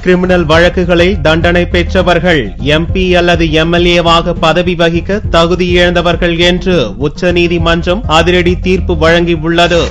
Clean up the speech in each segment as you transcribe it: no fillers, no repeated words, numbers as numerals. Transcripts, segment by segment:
Criminal வழக்குகளில் தண்டனை பெற்றவர்கள் எம்பி அல்லது எம்எல்ஏவாக பதவி வகிக்க தகுதி இழந்தவர்கள் என்று உச்சநீதிமன்றம் அதிரடி தீர்ப்பு வழங்கியுள்ளது.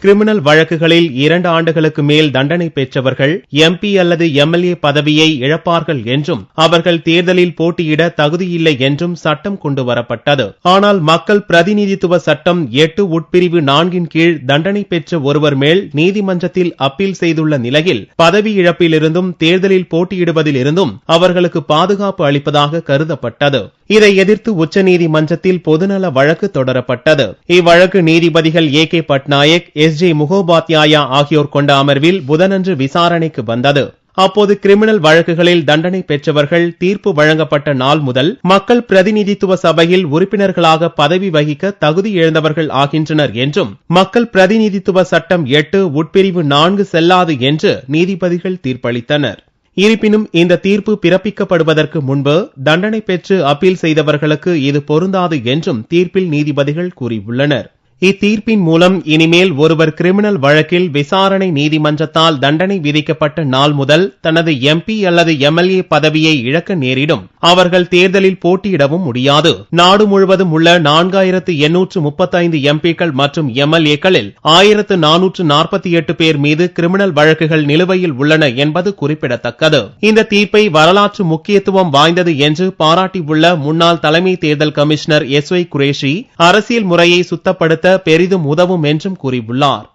கிரிமினல் வழக்குகளில் 2 ஆண்டுகளுக்கு மேல் தண்டனை பெற்றவர்கள் எம்பி அல்லது எம்எல்ஏ பதவியை இழப்பார்கள் என்றும் அவர்கள் தேர்தலில் போட்டியிட தகுதியில்லை என்றும் சட்டம் கொண்டுவரப்பட்டது. ஆனால் மக்கள் பிரதிநிதித்துவ சட்டம் 8 உட்பிரிவு 4 கீழ் தண்டனை பெற்ற ஒருவர் மேல் நீதிமன்றத்தில் அப்பீல் செய்துள்ள நிலையில் பதவி இழப்பிலிருந்தும் தேர்தலில் போட்டியிடுவதில் இருந்தும் அவர்களுக்கு பாதுகாப்பு அளிப்பதாக கருதப்பட்டது. இதை எதிர்த்து உச்சநீதிமன்றத்தில் பொதுநல வழக்கு தொடரப்பட்டது. இவ்வழக்கு நீதிபதிகள் A.K. பட்நாயக், S.J. முகோபாத்யாயா ஆகியோர் கொண்ட அமர்வில் புதனன்று விசாரணைக்கு வந்தது. அப்போது கிரிமினல் வழக்குகளில் தண்டனை பெற்றவர்கள் தீர்ப்பு வழங்கப்பட்ட நாள் முதல் மக்கள் பிரதிநிதித்துவ சபையில் உறுப்பினர்களாக பதவி வகிக்க தகுதி இழந்தவர்கள் ஆகின்றனர் என்றும் மக்கள் பிரதிநிதித்துவ சட்டம் 8 உட்பிரிவு 4 செல்லாது என்று நீதிபதிகள் தீர்ப்பளித்தனர். இருப்பினும் இந்த தீர்ப்பு பிறப்பிக்கப்படுவதற்கு முன்பு தண்டனை பெற்று அப்பீல் செய்தவர்களுக்கு இது பொருந்தாது என்றும் தீர்ப்பில் நீதிபதிகள் கூறியுள்ளனர். இத்தீர்ப்பின் மூலம் இனிமேல் ஒருவர் கிரிமினல் வழக்கில் விசாரணை நீதிமன்றத்தால் தண்டனை விதிக்கப்பட்ட நாள் முதல் தனது எம்பி அல்லது எம்எல்ஏ பதவியை இழக்க நேரிடும். அவர்கள் தேர்தலில் போட்டியிடவும் முடியாது. நாடு முழுவதும் உள்ள 4835 எம்பிக்கள் மற்றும் எம்எல்ஏக்களில் 1448 பேர் மீது கிரிமினல் வழக்குகள் நிலுவையில் உள்ளன என்பது குறிப்பிடத்தக்கது. இந்த தீர்ப்பை வரலாற்று முக்கியத்துவம் வாய்ந்தது என்று பாராட்டியுள்ள முன்னாள் தலைமை தேர்தல் கமிஷனர் S.Y. குரேஷி அரசியல் முறையை சுத்தப்படுத்த பெரிதும் உதவும் என்றும் கூறியுள்ளார்.